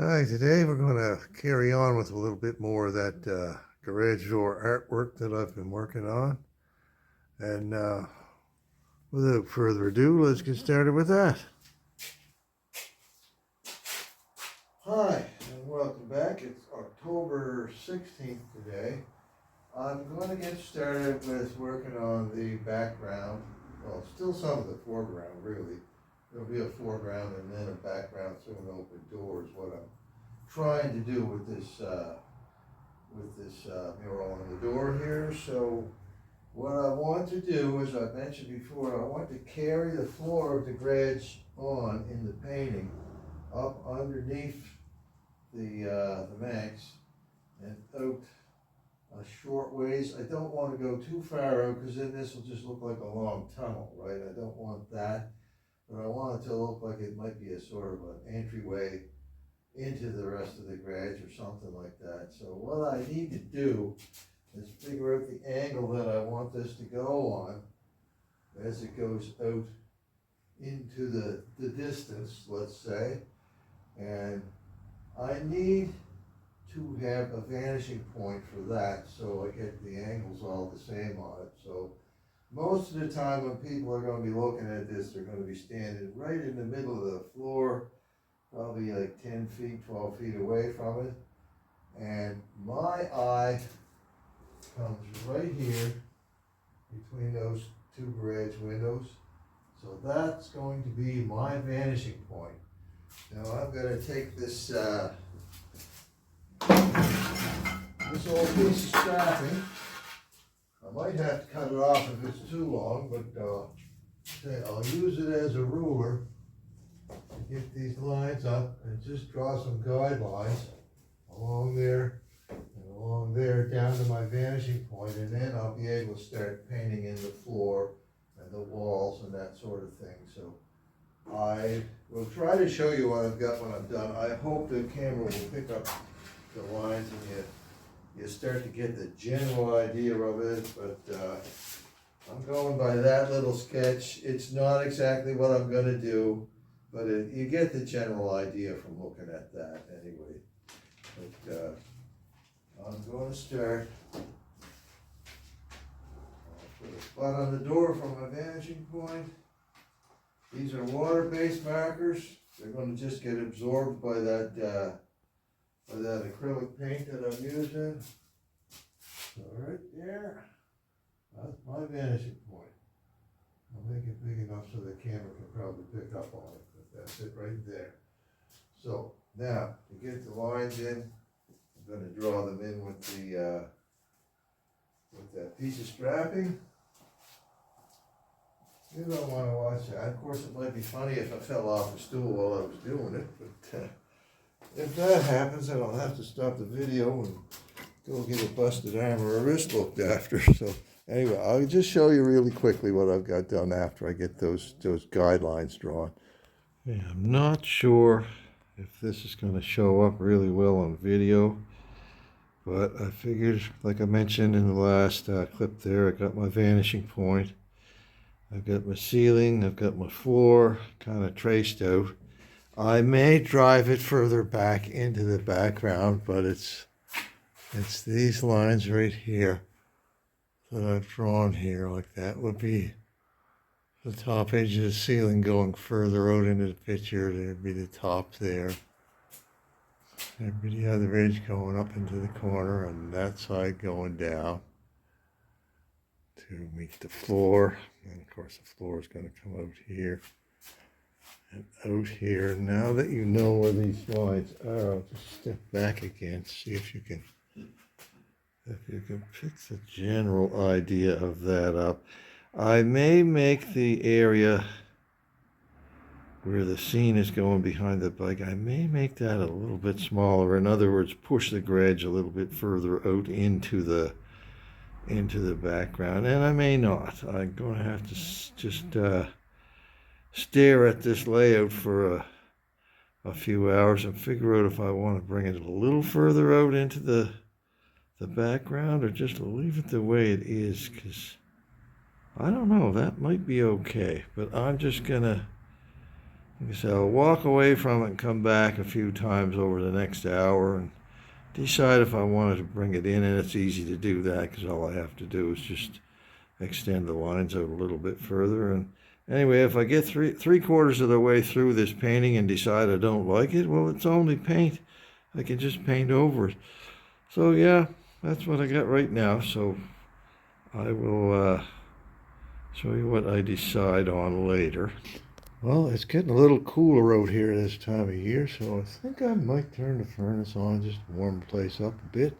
Hi, today we're going to carry on with a little bit more of that garage door artwork that I've been working on. And without further ado, let's get started with that. Hi, and welcome back. It's October 16th today. I'm going to get started with working on the background. Well, still some of the foreground, really. There'll be a foreground and then a background through an open door is what I'm trying to do with this mural on the door here. So what I want to do, as I mentioned before, I want to carry the floor of the garage on in the painting up underneath the Manx and out a short ways. I don't want to go too far out because then this will just look like a long tunnel, right? I don't want that, but I want it to look like it might be a sort of an entryway into the rest of the garage or something like that. So what I need to do is figure out the angle that I want this to go on as it goes out into the distance, let's say. And I need to have a vanishing point for that so I get the angles all the same on it. So most of the time when people are going to be looking at this, they're going to be standing right in the middle of the floor, probably like 10 feet, 12 feet away from it. And my eye comes right here between those two garage windows. So that's going to be my vanishing point. Now I'm going to take this this old piece of strapping. I might have to cut it off if it's too long, but I'll use it as a ruler to get these lines up and just draw some guidelines along there and along there down to my vanishing point, and then I'll be able to start painting in the floor and the walls and that sort of thing. So I will try to show you what I've got when I'm done. I hope the camera will pick up the lines and you start to get the general idea of it, but I'm going by that little sketch. It's not exactly what I'm going to do, but you get the general idea from looking at that anyway. But I'm going to start. I'll put a spot on the door for my vanishing point. These are water-based markers. They're going to just get absorbed by that acrylic paint that I'm using. So right there, that's my vanishing point. I'll make it big enough so the camera can probably pick up on it, but that's it right there. So now, to get the lines in, I'm going to draw them in with that piece of strapping. You don't want to watch that. Of course, it might be funny if I fell off the stool while I was doing it, but if that happens, then I'll have to stop the video and go get a busted arm or a wrist looked after. So anyway, I'll just show you really quickly what I've got done after I get those guidelines drawn. Yeah, I'm not sure if this is going to show up really well on video, but I figured, like I mentioned in the last clip there, I got my vanishing point. I've got my ceiling, I've got my floor kind of traced out. I may drive it further back into the background, but it's these lines right here that I've drawn here. Like that would be the top edge of the ceiling going further out into the picture. There'd be the top there. There'd be the other edge going up into the corner, and that side going down to meet the floor. And of course the floor is going to come out here and out here. Now that you know where these lines are, I'll just step back again, see if you can pick the general idea of that up. I may make the area where the scene is going behind the bike, I may make that a little bit smaller. In other words, push the garage a little bit further out into the background, and I may not. I'm going to have to just stare at this layout for a few hours and figure out if I want to bring it a little further out into the background or just leave it the way it is, because I don't know, that might be okay. But I'm just gonna So I'll walk away from it and come back a few times over the next hour and decide if I wanted to bring it in, and it's easy to do that because all I have to do is just extend the lines out a little bit further. And anyway, if I get three quarters of the way through this painting and decide I don't like it, well, it's only paint. I can just paint over it. So yeah, that's what I got right now. So I will show you what I decide on later. Well, it's getting a little cooler out here this time of year, so I think I might turn the furnace on, just warm the place up a bit.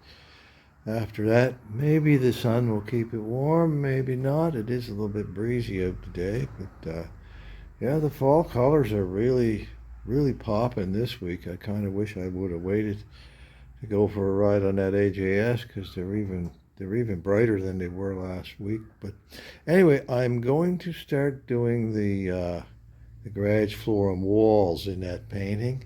After that, maybe the sun will keep it warm, maybe not. It is a little bit breezy out today, but yeah, the fall colors are really popping this week. I kind of wish I would have waited to go for a ride on that AJS because they're even brighter than they were last week. But anyway, I'm going to start doing the garage floor and walls in that painting.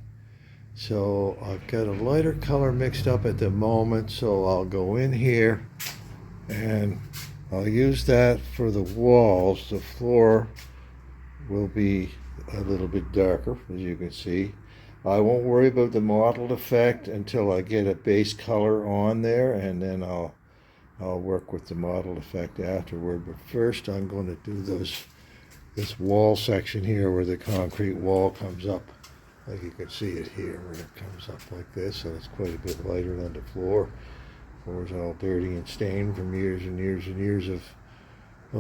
So I've got a lighter color mixed up at the moment, so I'll go in here and I'll use that for the walls. The floor will be a little bit darker, as you can see. I won't worry about the mottled effect until I get a base color on there, and then I'll work with the mottled effect afterward. But first I'm going to do this wall section here where the concrete wall comes up. Like you can see it here where it comes up like this, and it's quite a bit lighter than the floor. The floor is all dirty and stained from years and years and years of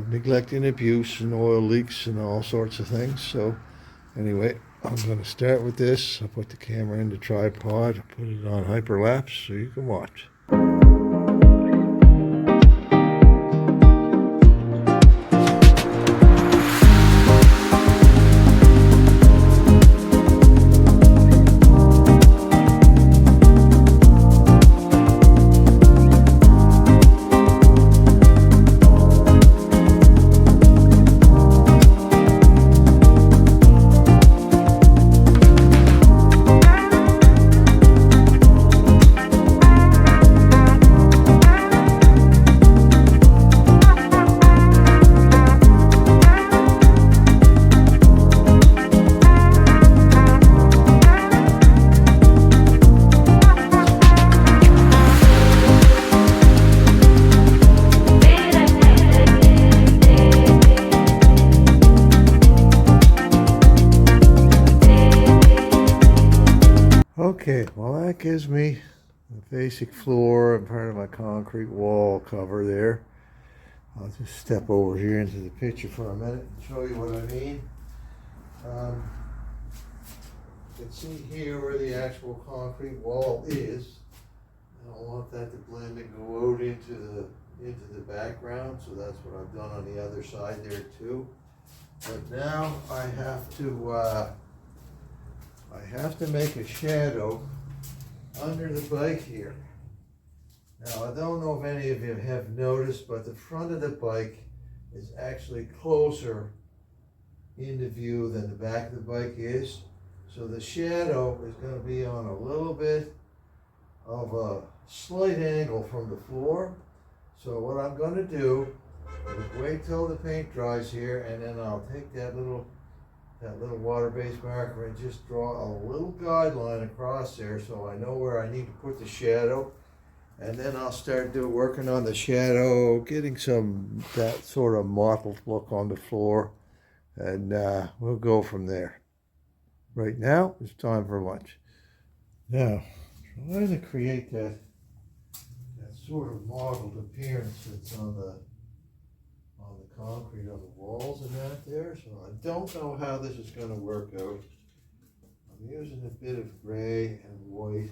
neglect and abuse and oil leaks and all sorts of things. So anyway, I'm going to start with this. I'll put the camera in the tripod, put it on hyperlapse so you can watch. Okay, well that gives me the basic floor and part of my concrete wall cover there. I'll just step over here into the picture for a minute and show you what I mean. You can see here where the actual concrete wall is. I don't want that to blend and go out into the background, so that's what I've done on the other side there too. But now I have to make a shadow under the bike here. Now, I don't know if any of you have noticed, but the front of the bike is actually closer into view than the back of the bike is. So the shadow is going to be on a little bit of a slight angle from the floor. So what I'm going to do is wait till the paint dries here, and then I'll take that little water-based marker and just draw a little guideline across there so I know where I need to put the shadow. And then I'll start working on the shadow, getting that sort of mottled look on the floor, and we'll go from there. Right now, it's time for lunch. Now, trying to create that sort of mottled appearance that's on the concrete on the walls and that there, so I don't know how this is going to work out. I'm using a bit of gray and white.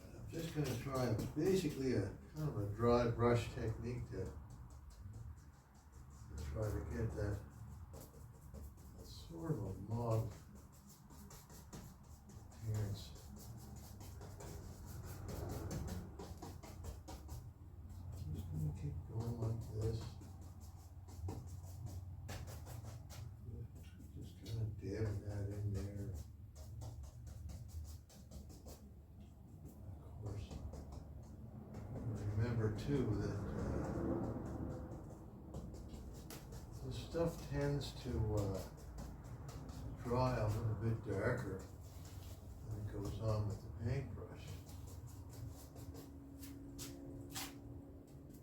I'm just going to try basically a kind of a dry brush technique to try to get that sort of a mottled appearance. I'm just going to keep going like this. Dabbing that in there. Of course, remember too that this stuff tends to dry a little bit darker than it goes on with the paintbrush.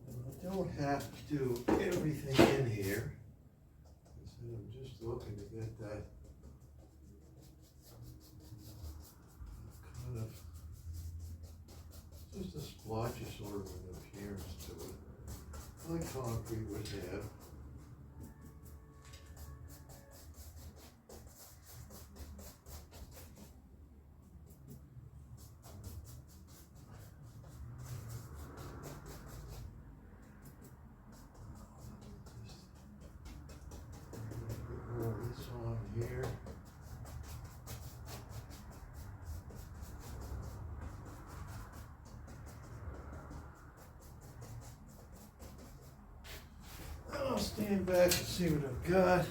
And I don't have to do everything in here. I'm just looking to get that kind of just a splotchy sort of an appearance to it, like concrete would have. This on here. I'll stand back and see what I've got.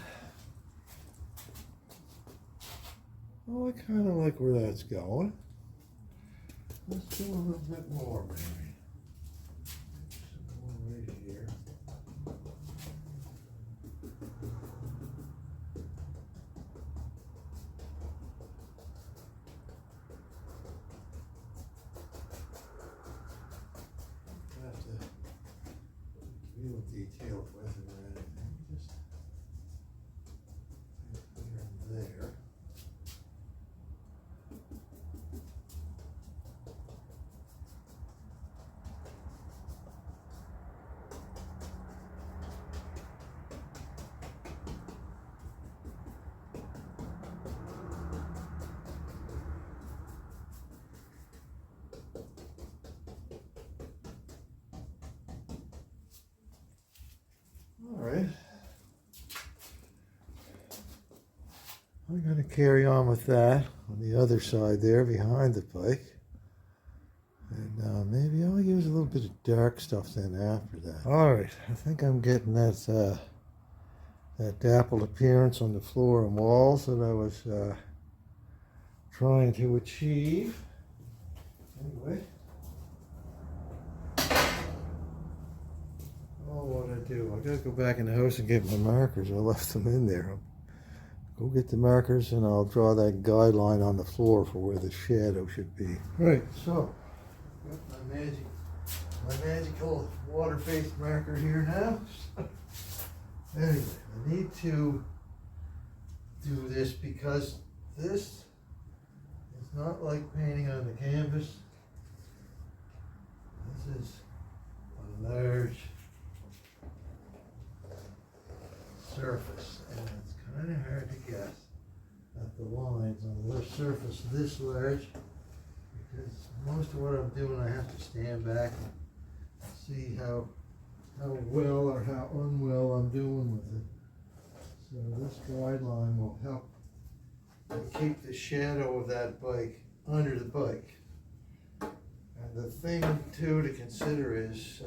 Oh, I kind of like where that's going. Let's do a little bit more, maybe. Some more right here. Real detailed with it or anything, just here and there. All right. I'm going to carry on with that on the other side there behind the bike. And maybe I'll use a little bit of dark stuff then after that. All right, I think I'm getting that dappled appearance on the floor and walls that I was trying to achieve. Anyway. Oh, what I do? I gotta go back in the house and get my markers. I left them in there. I'll go get the markers and I'll draw that guideline on the floor for where the shadow should be. Right, so got my magical water-based marker here now. Anyway, I need to do this because this is not like painting on the canvas. This is a large surface, and it's kind of hard to guess at the lines on a surface this large, because most of what I'm doing I have to stand back and see how well or how unwell I'm doing with it. So this guideline will help keep the shadow of that bike under the bike. And the thing too to consider is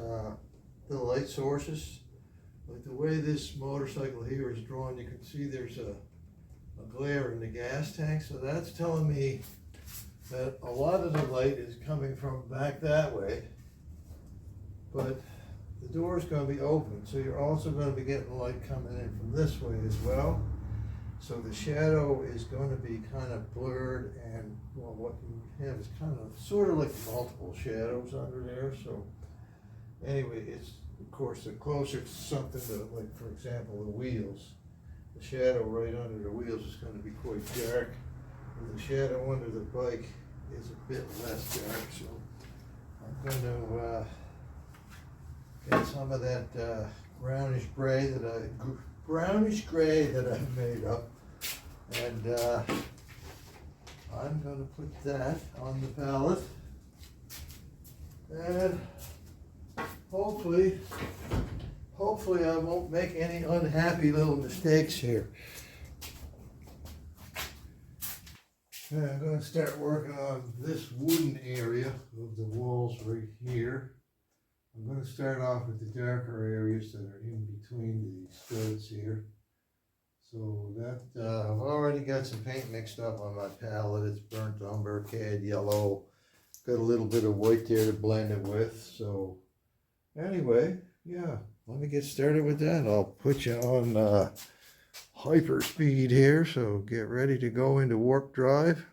the light sources. Like the way this motorcycle here is drawn, you can see there's a glare in the gas tank. So that's telling me that a lot of the light is coming from back that way. But the door is going to be open, so you're also going to be getting light coming in from this way as well. So the shadow is going to be kind of blurred, and well, what you have is kind of sort of like multiple shadows under there. So anyway, it's of course the closer to something to, like for example, the wheels, the shadow right under the wheels is going to be quite dark, and the shadow under the bike is a bit less dark. So I'm going to get some of that brownish gray that I made up, and I'm going to put that on the palette, and hopefully I won't make any unhappy little mistakes here. And I'm going to start working on this wooden area of the walls right here. I'm going to start off with the darker areas that are in between the studs here. So that, I've already got some paint mixed up on my palette. It's burnt umber, cad yellow. Got a little bit of white there to blend it with. So anyway, yeah, let me get started with that. I'll put you on hyper speed here, so get ready to go into warp drive.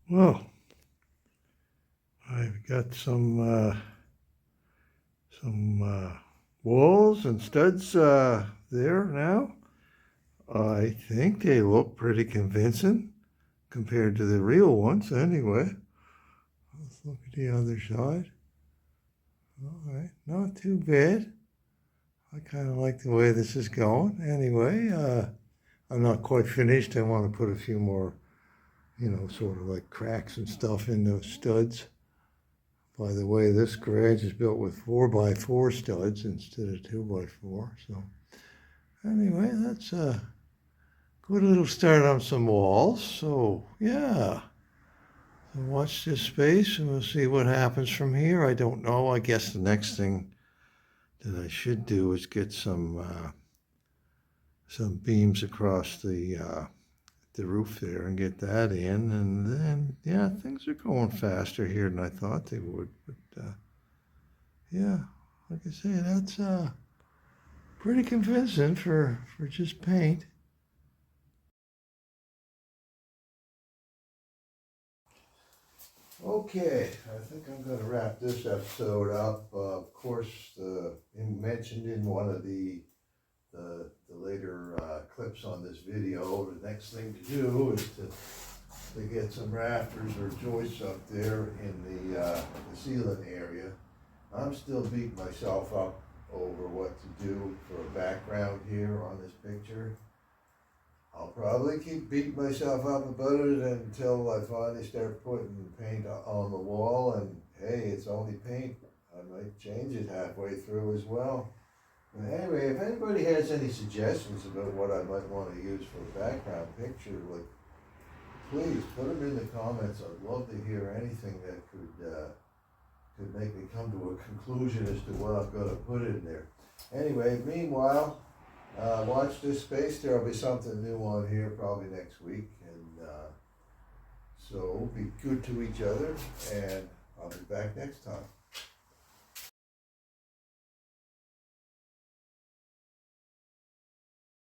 Well, I've got some walls and studs there now. I think they look pretty convincing compared to the real ones anyway. Let's look at the other side. All right, not too bad. I kind of like the way this is going. Anyway, I'm not quite finished. I want to put a few more, sort of like cracks and stuff in those studs. By the way, this garage is built with 4x4 studs instead of 2x4. So anyway, that's a good little start on some walls. So yeah, so watch this space and we'll see what happens from here. I don't know. I guess the next thing that I should do is get some beams across the roof there and get that in, and then yeah, things are going faster here than I thought they would. But yeah, like I say, that's pretty convincing for just paint. Okay, I think I'm going to wrap this episode up. Of course, mentioned in one of the later clips on this video, the next thing to do is to get some rafters or joists up there in the ceiling area. I'm still beating myself up over what to do for a background here on this picture. I'll probably keep beating myself up about it until I finally start putting paint on the wall, and hey, it's only paint. I might change it halfway through as well. But anyway, if anybody has any suggestions about what I might want to use for a background picture, please put them in the comments. I'd love to hear anything that could make me come to a conclusion as to what I'm going to put in there. Anyway, meanwhile, watch this space. There'll be something new on here probably next week, and so be good to each other, and I'll be back next time.